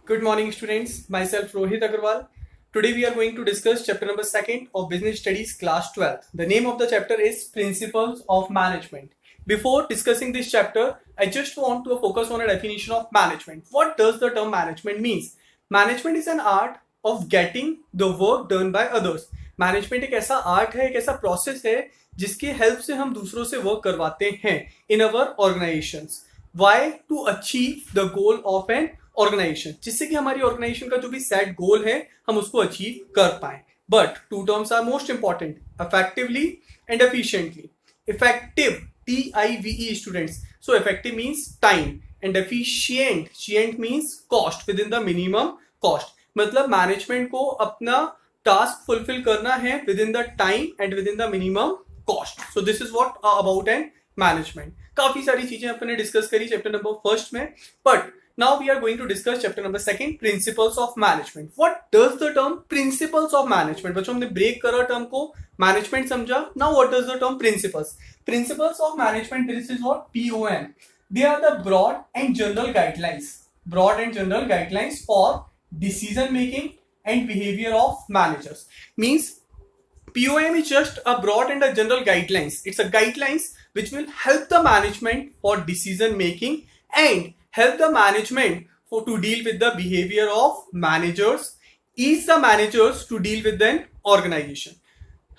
Good morning, students. Myself, Rohit Agrawal. Today we are going to discuss chapter number 2 of Business Studies class 12. The name of the chapter is Principles of Management. Before discussing this chapter, I just want to focus on a definition of management. What does the term management means? Management is an art of getting the work done by others. Management एक ऐसा art है, एक ऐसा process है जिसकी help से हम दूसरों से वर्क करवाते हैं in our organisations. Why? To achieve the goal of an organisation, जिससे कि हमारी ऑर्गेनाइजेशन का जो भी सेट गोल है हम उसको अचीव कर पाए. But two terms are most important, effectively and efficiently. Effective, TIVE students. So effective means time and efficient means cost within the minimum cost. मतलब मैनेजमेंट को अपना टास्क फुलफिल करना है within the time and within the minimum cost. So this is what about an management. काफी सारी चीजें अपने discuss करी चैप्टर नंबर फर्स्ट में, but now we are going to discuss chapter number 2, principles of management. What does the term principles of management? बच्चों हमने break करा term को, मैनेजमेंट समझा. Now what does the term principles? Principles of management, this is what POM. They are the broad and general guidelines for decision making and behavior of managers. Means POM is just a broad and a general guidelines. It's a guidelines which will help the management for decision making and help the management to deal with the behavior of managers, ease the managers to deal with an organization.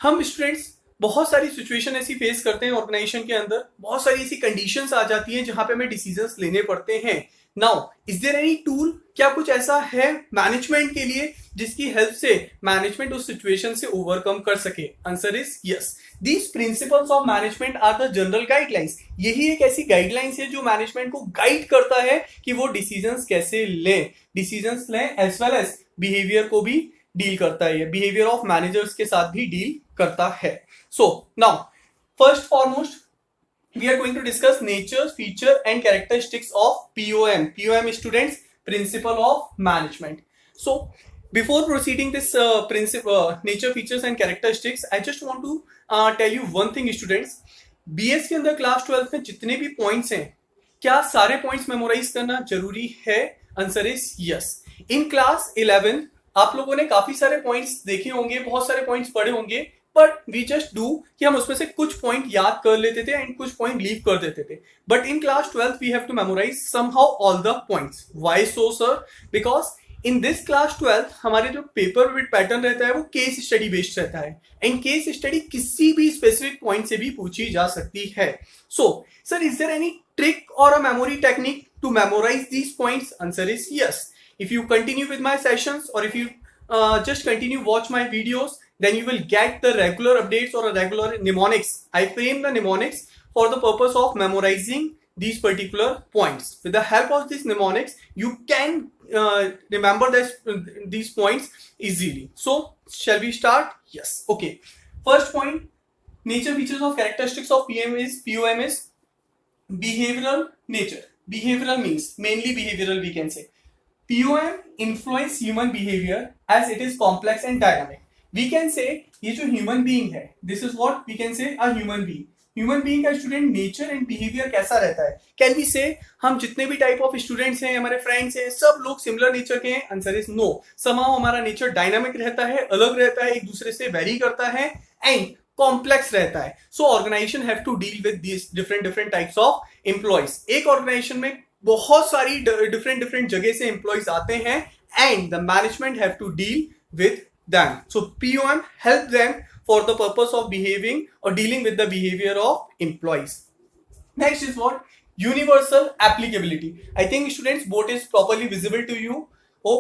हम students बहुत सारी situation ऐसी face करते हैं organisation के अंदर, बहुत सारी ऐसी कंडीशंस आ जाती हैं जहां पे हमें डिसीजंस लेने पड़ते हैं. Now is there any tool? क्या कुछ ऐसा है मैनेजमेंट के लिए जिसकी हेल्प से मैनेजमेंट उस सिचुएशन से ओवरकम कर सके? Answer is yes. These principles of management are the general guidelines. यही एक ऐसी गाइडलाइंस है जो मैनेजमेंट को गाइड करता है कि वो डिसीजंस कैसे लें एज वेल एज बिहेवियर को भी डील करता है, बिहेवियर ऑफ मैनेजर्स के साथ भी डील करता है. So now first foremost we are going to discuss nature, feature and characteristics of POM. POM students, principle of management. So before proceeding this nature, features and characteristics, I just want to tell you one thing students. BS के अंदर class 12 में जितने भी points हैं, क्या सारे points memorise करना जरूरी है? Answer is yes. In class 11 आप लोगों ने काफी सारे पॉइंट्स देखे होंगे, बहुत सारे पॉइंट्स पढ़े होंगे, बट वी जस्ट डू कि हम उसमें से कुछ पॉइंट याद कर लेते थे एंड कुछ पॉइंट लीव कर देते थे. But in class 12 we have to memorise somehow all the points. Why so sir? Because in this class 12 हमारे जो पेपर विद पैटर्न रहता है वो केस स्टडी बेस्ड रहता है, एंड केस स्टडी किसी भी स्पेसिफिक पॉइंट से भी पूछी जा सकती है. So sir, is there any trick or a memory technique to memorise these points? Answer is yes. If you continue with my sessions or if you just continue watch my videos, then you will get the regular updates or a regular mnemonics. I frame the mnemonics for the purpose of memorizing these particular points. With the help of these mnemonics, you can remember these points easily. So, shall we start? Yes. Okay. First point, nature, features of characteristics of POM is behavioral nature. Behavioral means mainly behavioral we can say. POM influence human behavior as it is complex and dynamic. We can say ये जो human being है, this is what we can say a human being. Human being का student nature and behaviour कैसा रहता है? Can we से हम जितने भी टाइप ऑफ स्टूडेंट्स हैं, हमारे फ्रेंड्स हैं, सब लोग सिमिलर नेचर के हैं? Answer is no. समहाउ हमारा नेचर डायनामिक रहता है, अलग रहता है, एक दूसरे से वेरी करता है एंड कॉम्प्लेक्स रहता है. So organisation have to deal with this different types of employees. एक ऑर्गेनाइजेशन में बहुत सारी डिफरेंट जगह से एम्प्लॉयज आते हैं and the management have to deal with them. So POM help them for the purpose of behaving or dealing with the behavior of employees. Next is what? Universal applicability. I think students both is properly visible to you. Oh,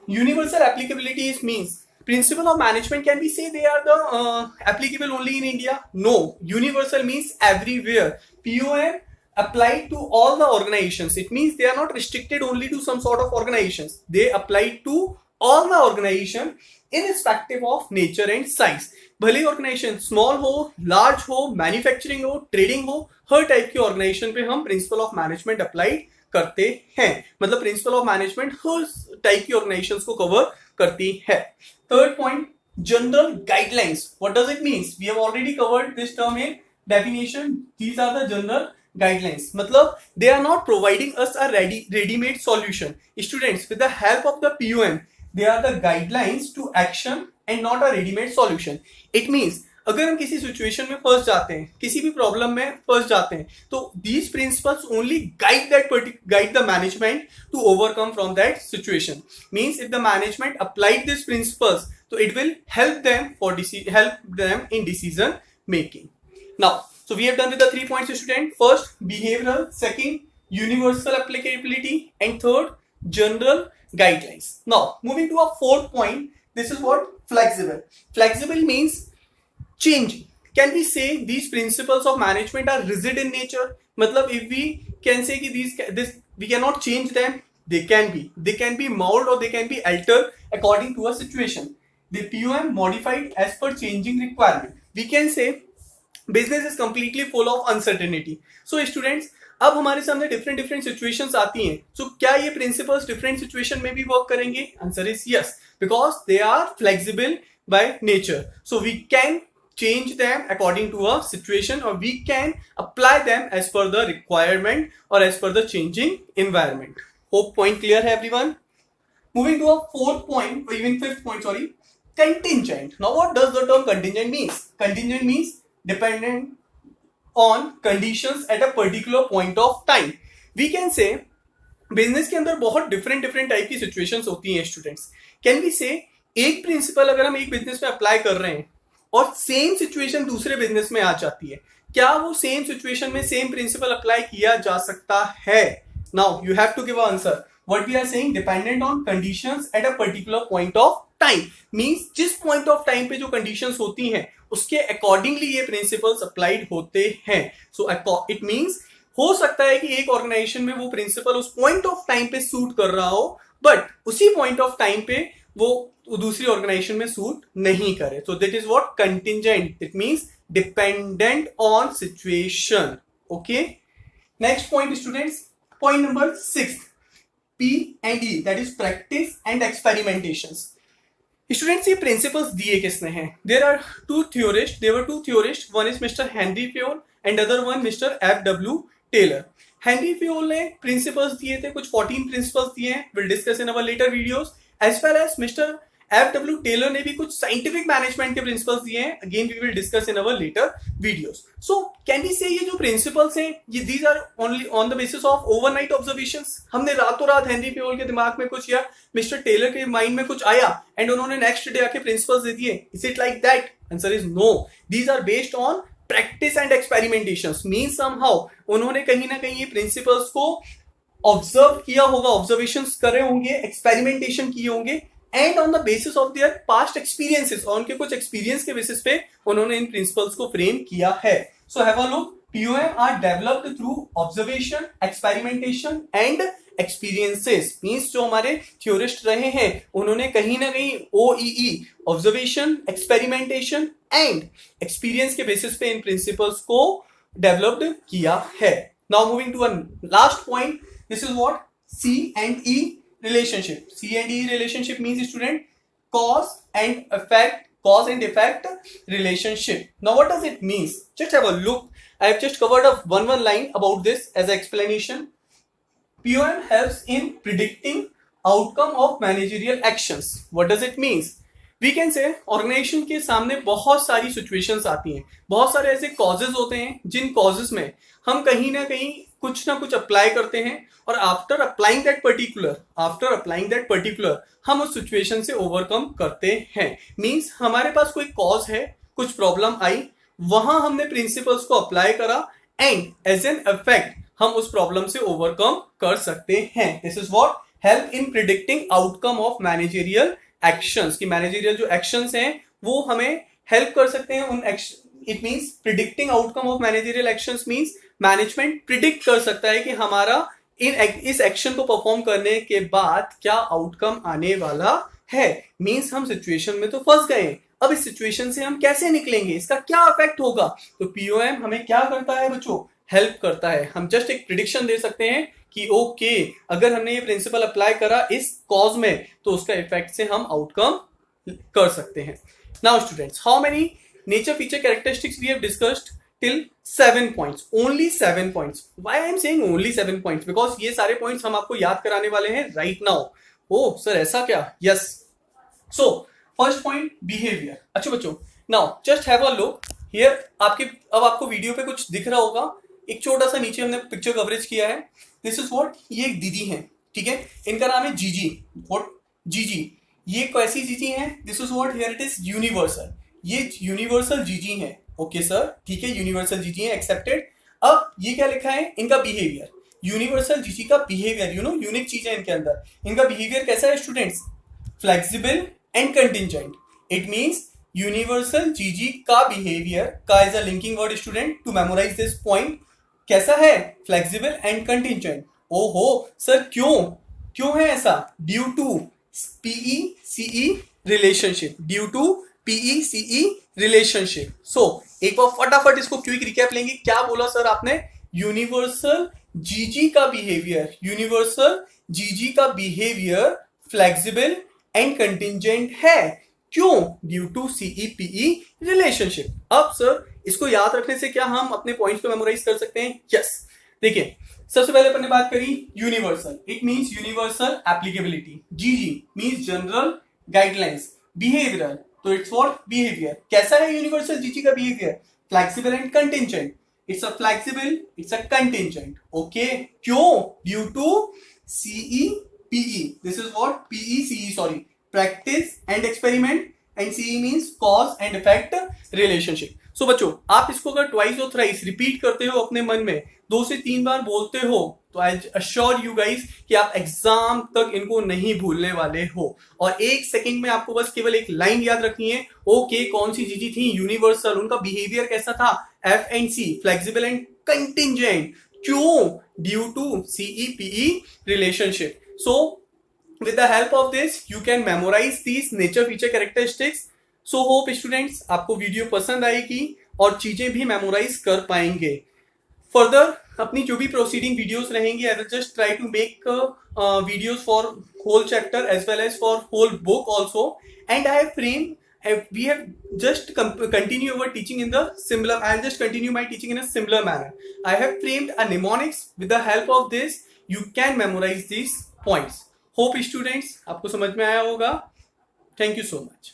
universal applicability means principle of management. Can we say they are the applicable only in India? No. Universal means everywhere. POM applied to all the organizations. It means they are not restricted only to some sort of organizations. They apply to all the organization irrespective of nature and size. भले organisation small हो, large हो, manufacturing हो, trading हो, हर type की organisation पे हम principal of management apply करते हैं. मतलब प्रिंसिपल ऑफ मैनेजमेंट हर टाइप की ऑर्गेनाइजेशंस को कवर करती है. Third point, general guidelines. What does it means? We have already covered this term in definition. These are the general guidelines. मतलब they are not providing us a ready-made solution. Students, with the help of the POM, they are the guidelines to action and not a ready-made solution. It means अगर हम किसी situation में फंस जाते हैं, किसी भी प्रॉब्लम में फंस जाते हैं, तो these principles only guide the management to overcome from that situation. Means if the management applied these principles, so it will help them in decision making. Now, so we have done with the 3 points, student. First, behavioral. Second, universal applicability, and third, general guidelines. Now, moving to a fourth point. This is what flexible. Flexible means changing. Can we say these principles of management are rigid in nature? मतलब if we can say कि we cannot change them, they can be molded or they can be altered according to a situation. The POM modified as per changing requirement. We can say business is completely full of uncertainty. So students, अब हमारे सामने different situations आती हैं. So क्या ये principles different situation में भी work करेंगे? Answer is yes, because they are flexible by nature. So we can change them according to a situation, or we can apply them as per the requirement or as per the changing environment. Hope point clear है everyone? Moving to a fourth point, or even fifth point, sorry, contingent. Now what does the term contingent means? Contingent means dependent on conditions at a particular point of time. We can say business के अंदर बहुत different type की situations होती हैं students. Can we से एक principal अगर हम एक बिजनेस में अप्लाई कर रहे हैं और सेम सिचुएशन दूसरे बिजनेस में आ जाती है, क्या वो सेम सिचुएशन में सेम प्रिंसिपल अप्लाई किया जा सकता है? Now you have to give answer. What we are saying, dependent on conditions at a particular point of time. Means जिस पॉइंट ऑफ टाइम पे जो कंडीशंस होती हैं उसके अकॉर्डिंगली ये प्रिंसिपल्स अप्लाइड होते हैं. सो इट मींस हो सकता है कि एक ऑर्गेनाइजेशन में वो प्रिंसिपल उस पॉइंट ऑफ टाइम पे सूट कर रहा हो, बट उसी पॉइंट ऑफ टाइम पे वो दूसरी ऑर्गेनाइजेशन में सूट नहीं करे. So that is what contingent. It means dependent on situation. Okay, next point students, point number 6, P&E, that is practice and experimentations. Students ये प्रिंसिपल्स दिए किसने हैं? There were two theorist. One is mister Henry Fayol and other one mister F.W. Taylor. Henry Fayol ने principles दिए थे, कुछ 14 principles दिए हैं. Will discuss in our later videos. As well as mister F.W. Taylor ने भी कुछ scientific management के प्रिंसिपल्स दिए हैं. Again we will discuss in our later videos. So can we say ये जो प्रिंसिपल्स हैं ये these are only on the basis of overnight observations. हमने रातों रात हेनरी फ्योल के दिमाग में कुछ या मिस्टर टेलर के माइंड में कुछ आया एंड उन्होंने नेक्स्ट डे आके प्रिंसिपल्स दे दिए. Is it like that? Answer is no. These are based on practice and experimentations. Means somehow उन्होंने कहीं ना कहीं ये प्रिंसिपल्स को ऑब्जर्व किया होगा, ऑब्जर्वेशंस करे होंगे, एक्सपेरिमेंटेशन किए होंगे, and on the basis of their past experiences, और उनके कुछ एक्सपीरियंस के बेसिस पे उन्होंने इन प्रिंसिपल्स को फ्रेम किया है. So have a look. POM are developed through observation, experimentation and experiences. Means जो हमारे थ्योरिस्ट रहे हैं उन्होंने कहीं ना कहीं OEE, observation, experimentation and experience के बेसिस पे इन प्रिंसिपल्स को डेवलप्ड किया है. Now moving to last point. This is what C&E relationship. C&E relationship means student cause and effect relationship. Now what does it mean? Just have a look. I have just covered a one line about this as an explanation. POM helps in predicting outcome of managerial actions. What does it mean? We can say organisation के सामने बहुत सारी situations आती हैं, बहुत सारे ऐसे causes होते हैं जिन कॉजेज में हम कहीं ना कुछ अप्लाई करते हैं और आफ्टर अप्लाइंग दैट पर्टिकुलर हम उस सिचुएशन से ओवरकम करते हैं. मींस हमारे पास कोई कॉज है, कुछ प्रॉब्लम आई, वहां हमने प्रिंसिपल्स को अप्लाई करा एंड एज एन इफेक्ट हम उस प्रॉब्लम से ओवरकम कर सकते हैं. This is what help in predicting outcome of managerial actions. की मैनेजरियल जो एक्शंस हैं वो हमें हेल्प कर सकते हैं उन it means predicting outcome of managerial actions means management predict कर सकता है कि हमारा इस एक्शन को परफॉर्म करने के बाद क्या आउटकम आने वाला है. मींस हम सिचुएशन में तो फंस गए, अब इस सिचुएशन से हम कैसे निकलेंगे, इसका क्या इफेक्ट होगा. तो POM हमें क्या करता है बच्चों? हेल्प करता है. हम जस्ट एक प्रिडिक्शन दे सकते हैं कि ओके अगर हमने ये प्रिंसिपल अप्लाई करा इस कॉज में तो उसका इफेक्ट से हम आउटकम कर सकते हैं. Now students, how many nature feature characteristics we have discussed? till 7 points, only 7 points. Why I am saying only 7 points? Because ये सारे points हम आपको याद कराने वाले हैं right now. Oh sir, ऐसा क्या? Yes. So first point, behavior. अच्छा बच्चों, now just have a look here. अब आपको वीडियो पे कुछ दिख रहा होगा, एक छोटा सा नीचे हमने पिक्चर कवरेज किया है. दिस इज व्हाट, ये एक दीदी है, ठीक है, इनका नाम है जीजी. व्हाट? जीजी. ये कैसी जीजी है? This is what, here it is universal. ये यूनिवर्सल जीजी है. ओके सर, ठीक है, यूनिवर्सल जीजी है, एक्सेप्टेड. अब ये क्या लिखा है? इनका बिहेवियर. यूनिवर्सल जीजी का बिहेवियर, यू नो, यूनिक चीज है इनके अंदर. इनका बिहेवियर कैसा है students? Flexible and contingent. It means universal GG का बिहेवियर का is a linking word student to memorise this point. कैसा है? Flexible and contingent. ओहो सर, क्यों है ऐसा? Due to PE CE relationship. Due to PE CE relationship. So एक बार फटाफट इसको क्विक रिकैप लेंगे. क्या बोला सर आपने? यूनिवर्सल जीजी का बिहेवियर. यूनिवर्सल जीजी का बिहेवियर फ्लेक्सिबल एंड कंटिंजेंट है. क्यों? Due to CE PE relationship. अब सर इसको याद रखने से क्या हम अपने पॉइंट्स को मेमोराइज कर सकते हैं? यस. देखिए, सबसे पहले अपन ने बात करी universal. It means universal applicability. GG means general guidelines. Behavioural, तो इट्स व्हाट? बिहेवियर. कैसा है यूनिवर्सल जीजी का behaviour? Flexible and contingent. It's a flexible, it's a contingent. Okay. क्यों? Due to CE PE. This is what? PE CE, sorry, practice and experiment, and CE means cause and effect relationship. So बच्चों, आप इसको अगर twice और thrice repeat करते हो अपने मन में, 2 से 3 बार बोलते हो, तो आई अश्योर यू गाइस कि आप एग्जाम तक इनको नहीं भूलने वाले हो. और 1 सेकंड में आपको बस केवल एक लाइन याद रखनी है. ओके, कौन सी जीजी थी? यूनिवर्सल. उनका बिहेवियर कैसा था? F and C, flexible and contingent. क्यों? Due to CE PE relationship. So with the help of this you can memorize these nature feature characteristics. So hope students आपको वीडियो पसंद आएगी और चीजें भी मेमोराइज कर पाएंगे. फर्दर अपनी जो भी प्रोसीडिंग वीडियोस रहेंगी, I will just try to make videos for whole chapter as well as for whole book also. And I have frame, we have just continue our teaching in the similar, I'll just continue my teaching in a similar manner. I have framed a mnemonics. With the help of this you can memorize these points. Hope students आपको समझ में आया होगा. Thank you so much.